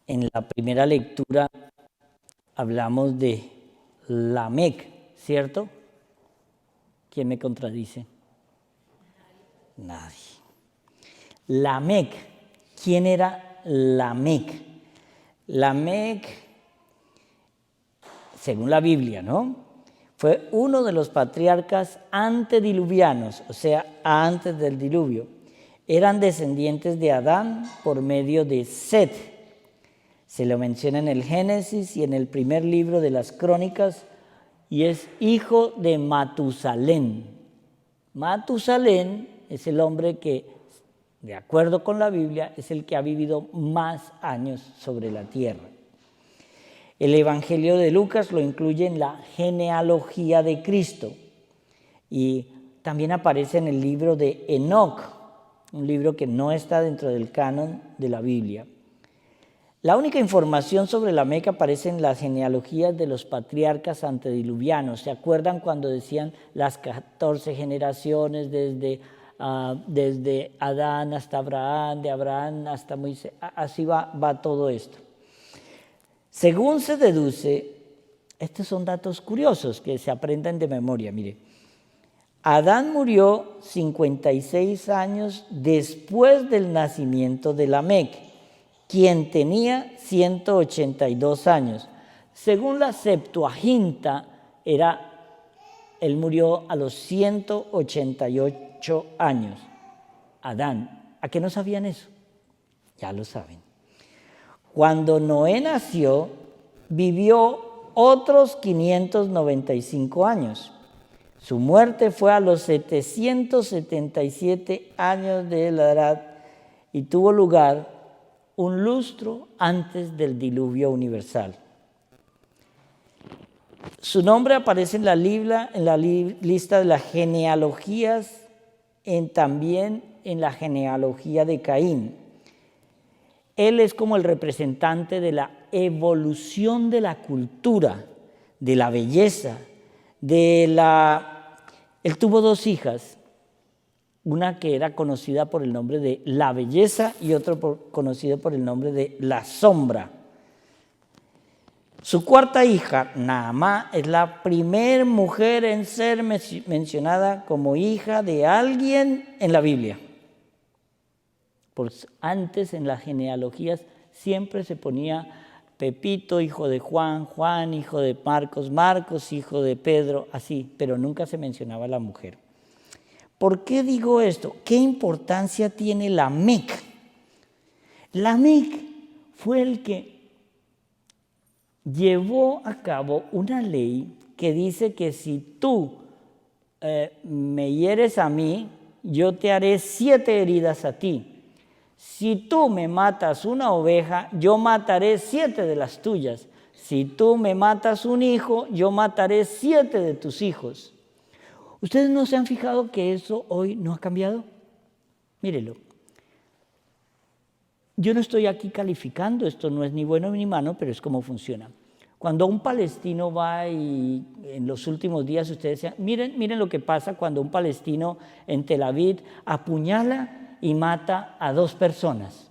En la primera lectura hablamos de Lamec, ¿cierto? ¿Quién me contradice? Nadie. Lamec. ¿Quién era Lamec? Lamec, según la Biblia, ¿no? Fue uno de los patriarcas antediluvianos, o sea, antes del diluvio. Eran descendientes de Adán por medio de Set. Se lo menciona en el Génesis y en el primer libro de las Crónicas, y es hijo de Matusalén. Matusalén es el hombre que, de acuerdo con la Biblia, es el que ha vivido más años sobre la tierra. El Evangelio de Lucas lo incluye en la genealogía de Cristo y también aparece en el libro de Enoc, un libro que no está dentro del canon de la Biblia. La única información sobre Lamec aparece en las genealogías de los patriarcas antediluvianos. ¿Se acuerdan cuando decían las 14 generaciones desde Adán hasta Abraham, de Abraham hasta Moisés? Así va todo esto. Según se deduce, estos son datos curiosos que se aprenden de memoria. Mire, Adán murió 56 años después del nacimiento de Lamec, quien tenía 182 años. Según la Septuaginta, él murió a los 188 años. Adán, ¿a qué no sabían eso? Ya lo saben. Cuando Noé nació, vivió otros 595 años. Su muerte fue a los 777 años de la edad y tuvo lugar un lustro antes del diluvio universal. Su nombre aparece en la lista de las genealogías, también en la genealogía de Caín. Él es como el representante de la evolución de la cultura, de la belleza, Él tuvo 2 hijas, una que era conocida por el nombre de la belleza y otra conocida por el nombre de la sombra. Su 4ª hija, Naamá, es la primera mujer en ser mencionada como hija de alguien en la Biblia. Pues antes en las genealogías siempre se ponía Pepito, hijo de Juan, Juan, hijo de Marcos, Marcos, hijo de Pedro, así, pero nunca se mencionaba a la mujer. ¿Por qué digo esto? ¿Qué importancia tiene Lamec? Lamec fue el que llevó a cabo una ley que dice que si tú me hieres a mí, yo te haré 7 heridas a ti. Si tú me matas una oveja, yo mataré 7 de las tuyas. Si tú me matas un hijo, yo mataré 7 de tus hijos. ¿Ustedes no se han fijado que eso hoy no ha cambiado? Mírelo. Yo no estoy aquí calificando, esto no es ni bueno ni malo, pero es como funciona. Cuando un palestino va y en los últimos días ustedes decían, miren lo que pasa cuando un palestino en Tel Aviv apuñala y mata a 2 personas.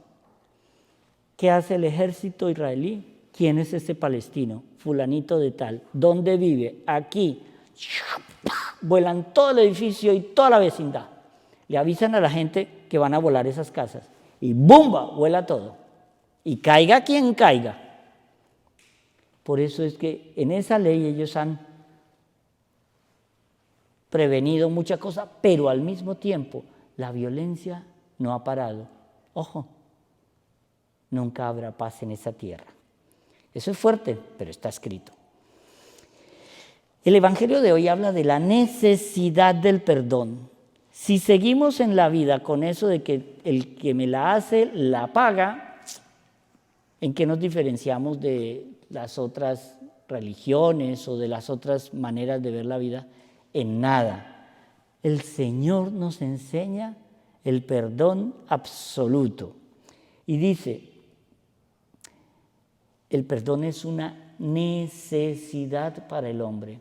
¿Qué hace el ejército israelí? ¿Quién es ese palestino? Fulanito de tal. ¿Dónde vive? Aquí. Vuelan todo el edificio y toda la vecindad. Le avisan a la gente que van a volar esas casas. Y ¡bumba! Vuela todo. Y caiga quien caiga. Por eso es que en esa ley ellos han prevenido muchas cosas, pero al mismo tiempo la violencia no ha parado. Ojo, nunca habrá paz en esa tierra. Eso es fuerte, pero está escrito. El Evangelio de hoy habla de la necesidad del perdón. Si seguimos en la vida con eso de que el que me la hace, la paga, ¿en qué nos diferenciamos de las otras religiones o de las otras maneras de ver la vida? En nada. El Señor nos enseña el perdón absoluto. Y dice, el perdón es una necesidad para el hombre.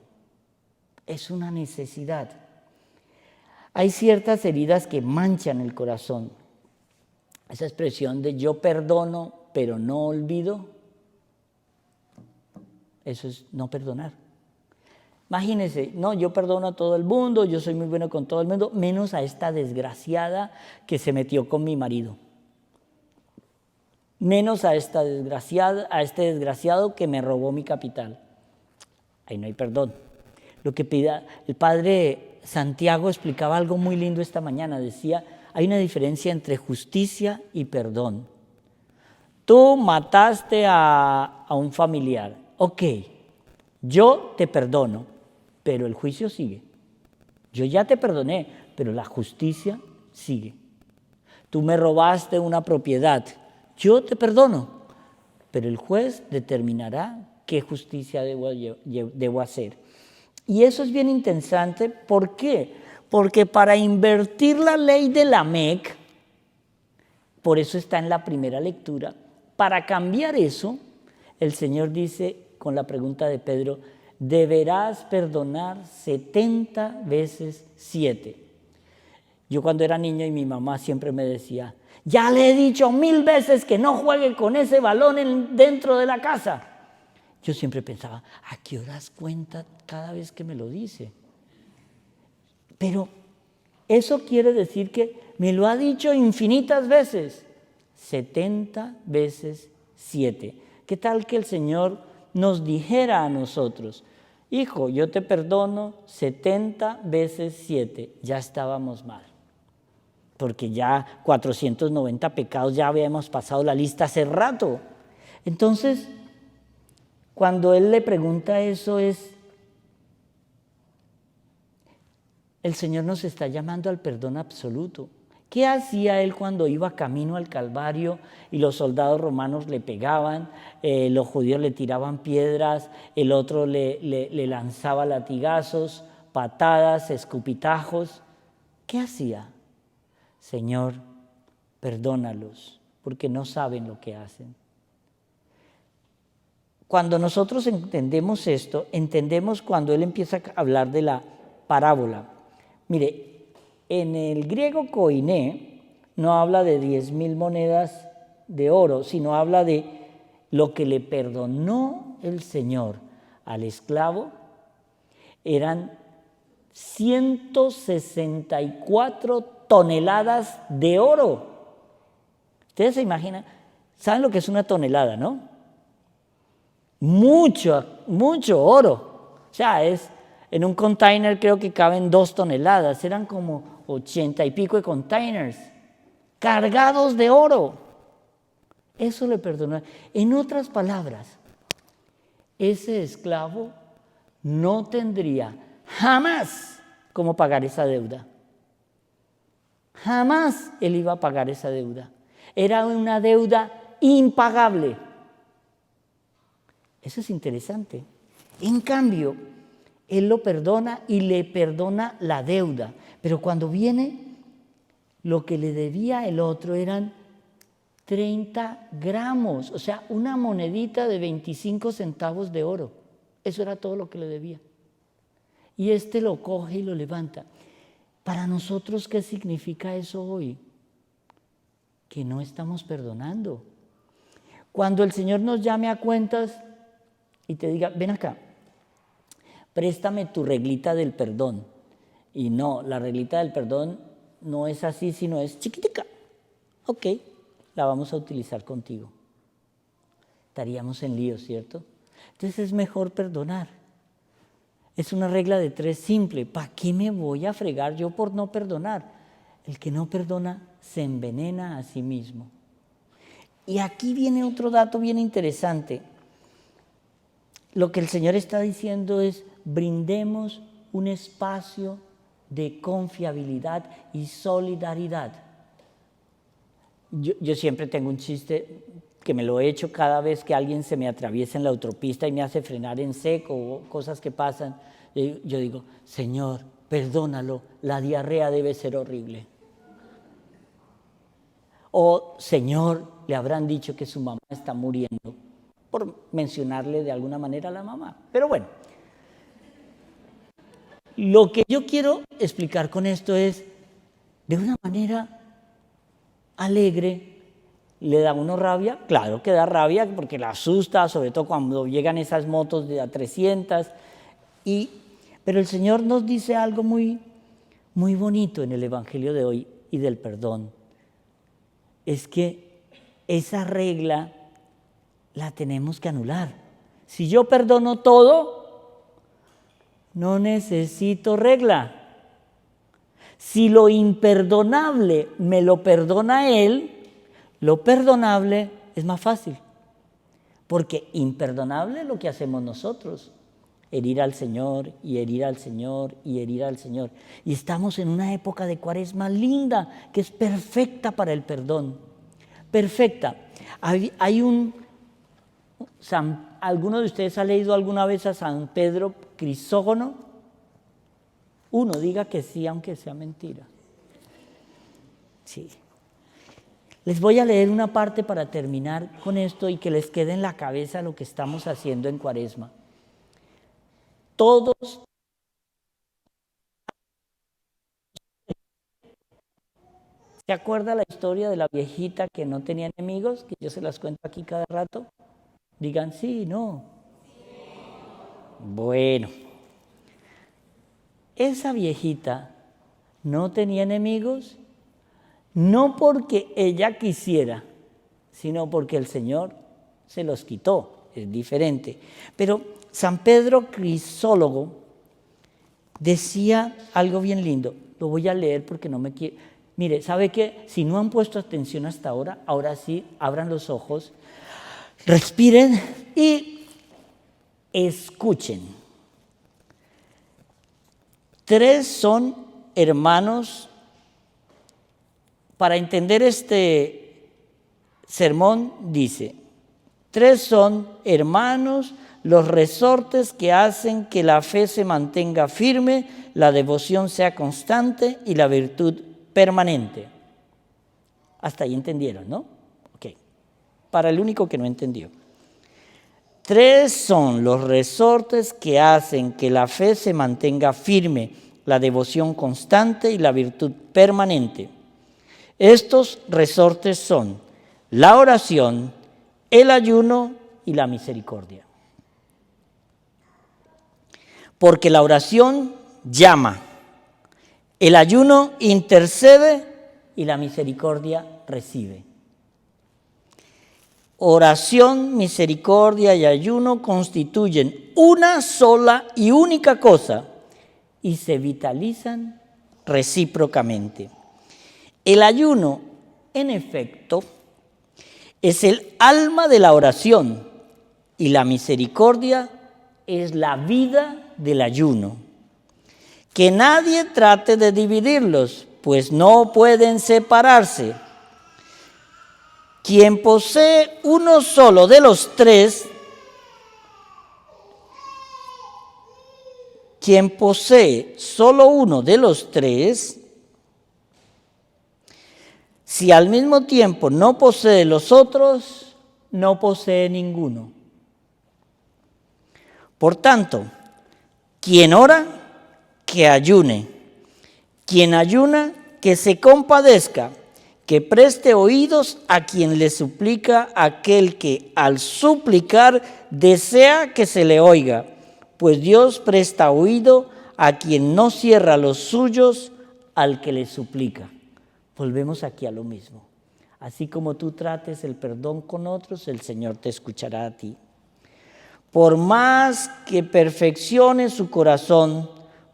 Es una necesidad. Hay ciertas heridas que manchan el corazón. Esa expresión de yo perdono pero no olvido, eso es no perdonar. Imagínense, no, yo perdono a todo el mundo, yo soy muy bueno con todo el mundo, menos a esta desgraciada que se metió con mi marido. Menos a este desgraciado que me robó mi capital. Ahí no hay perdón. Lo que pida, el padre Santiago explicaba algo muy lindo esta mañana, decía, hay una diferencia entre justicia y perdón. Tú mataste a un familiar, ok, yo te perdono, pero el juicio sigue. Yo ya te perdoné, pero la justicia sigue. Tú me robaste una propiedad, yo te perdono, pero el juez determinará qué justicia debo hacer. Y eso es bien interesante, ¿por qué? Porque para invertir la ley de Lamec, por eso está en la primera lectura, para cambiar eso, el Señor dice con la pregunta de Pedro, deberás perdonar 70 veces 7. Yo cuando era niño y mi mamá siempre me decía, ya le he dicho 1000 veces que no juegue con ese balón dentro de la casa. Yo siempre pensaba, ¿a qué horas cuenta cada vez que me lo dice? Pero eso quiere decir que me lo ha dicho infinitas veces, 70 veces 7. ¿Qué tal que el Señor nos dijera a nosotros, hijo, yo te perdono 70 veces 7? Ya estábamos mal, porque ya 490 pecados ya habíamos pasado la lista hace rato. Entonces, cuando Él le pregunta eso el Señor nos está llamando al perdón absoluto. ¿Qué hacía Él cuando iba camino al Calvario y los soldados romanos le pegaban, los judíos le tiraban piedras, el otro le lanzaba latigazos, patadas, escupitajos? ¿Qué hacía? Señor, perdónalos, porque no saben lo que hacen. Cuando nosotros entendemos esto, entendemos cuando Él empieza a hablar de la parábola. Mire, en el griego koiné no habla de 10,000 monedas de oro, sino habla de lo que le perdonó el Señor al esclavo. Eran 164 toneladas de oro. Ustedes se imaginan, ¿saben lo que es una tonelada, no? Mucho oro. O sea, en un container creo que caben 2 toneladas. Eran como 80 y pico de containers cargados de oro. Eso le perdonó. En otras palabras, ese esclavo no tendría jamás cómo pagar esa deuda. Jamás él iba a pagar esa deuda. Era una deuda impagable. Eso es interesante. En cambio, Él lo perdona y le perdona la deuda. Pero cuando viene, lo que le debía el otro eran 30 gramos, o sea, una monedita de 25 centavos de oro. Eso era todo lo que le debía. Y este lo coge y lo levanta. Para nosotros, ¿qué significa eso hoy? Que no estamos perdonando. Cuando el Señor nos llame a cuentas y te diga, ven acá, préstame tu reglita del perdón. Y no, la reglita del perdón no es así, sino es chiquitica. Ok, la vamos a utilizar contigo. Estaríamos en lío, ¿cierto? Entonces es mejor perdonar. Es una regla de 3 simple. ¿Para qué me voy a fregar yo por no perdonar? El que no perdona se envenena a sí mismo. Y aquí viene otro dato bien interesante. Lo que el Señor está diciendo es, brindemos un espacio de confiabilidad y solidaridad. Yo siempre tengo un chiste que me lo he hecho cada vez que alguien se me atraviesa en la autopista y me hace frenar en seco o cosas que pasan. Yo digo, Señor, perdónalo, la diarrea debe ser horrible. O, Señor, le habrán dicho que su mamá está muriendo, por mencionarle de alguna manera a la mamá. Pero bueno, lo que yo quiero explicar con esto es, de una manera alegre, ¿Le da a uno rabia? Claro que da rabia porque la asusta, sobre todo cuando llegan esas motos de a 300. Pero el Señor nos dice algo muy, muy bonito en el Evangelio de hoy y del perdón. Es que esa regla la tenemos que anular. Si yo perdono todo, no necesito regla. Si lo imperdonable me lo perdona Él, lo perdonable es más fácil. Porque imperdonable es lo que hacemos nosotros. Herir al Señor y herir al Señor y herir al Señor. Y estamos en una época de Cuaresma linda, que es perfecta para el perdón. Perfecta. ¿Alguno de ustedes ha leído alguna vez a San Pedro Crisógono? Uno, diga que sí, aunque sea mentira. Sí. Les voy a leer una parte para terminar con esto y que les quede en la cabeza lo que estamos haciendo en Cuaresma. Todos. ¿Se acuerda la historia de la viejita que no tenía enemigos? Que yo se las cuento aquí cada rato. Digan sí, no. Bueno, esa viejita no tenía enemigos, no porque ella quisiera, sino porque el Señor se los quitó. Es diferente. Pero San Pedro Crisólogo decía algo bien lindo. Lo voy a leer porque no me quiero. Mire, ¿sabe qué? Si no han puesto atención hasta ahora sí, abran los ojos, respiren y escuchen. 3 son hermanos. Para entender este sermón, dice, 3 son hermanos, los resortes que hacen que la fe se mantenga firme, la devoción sea constante y la virtud permanente. Hasta ahí entendieron, ¿no? Ok. Para el único que no entendió. 3 son los resortes que hacen que la fe se mantenga firme, la devoción constante y la virtud permanente. Estos resortes son la oración, el ayuno y la misericordia. Porque la oración llama, el ayuno intercede y la misericordia recibe. Oración, misericordia y ayuno constituyen una sola y única cosa y se vitalizan recíprocamente. El ayuno, en efecto, es el alma de la oración y la misericordia es la vida del ayuno. Que nadie trate de dividirlos, pues no pueden separarse. Quien posee uno solo de los 3, quien posee solo uno de los 3, si al mismo tiempo no posee los otros, no posee ninguno. Por tanto, quien ora, que ayune. Quien ayuna, que se compadezca, que preste oídos a quien le suplica, aquel que al suplicar desea que se le oiga, pues Dios presta oído a quien no cierra los suyos al que le suplica. Volvemos aquí a lo mismo. Así como tú trates el perdón con otros, el Señor te escuchará a ti. Por más que perfeccione su corazón,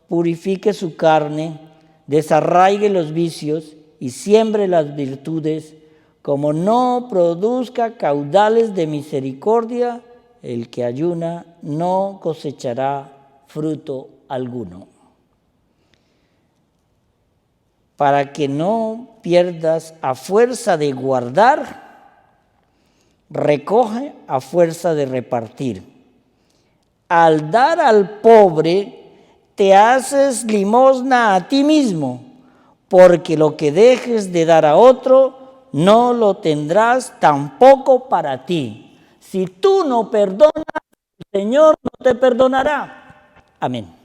purifique su carne, desarraigue los vicios y siembre las virtudes, como no produzca caudales de misericordia, el que ayuna no cosechará fruto alguno. Para que no pierdas a fuerza de guardar, recoge a fuerza de repartir. Al dar al pobre, te haces limosna a ti mismo, porque lo que dejes de dar a otro, no lo tendrás tampoco para ti. Si tú no perdonas, el Señor no te perdonará. Amén.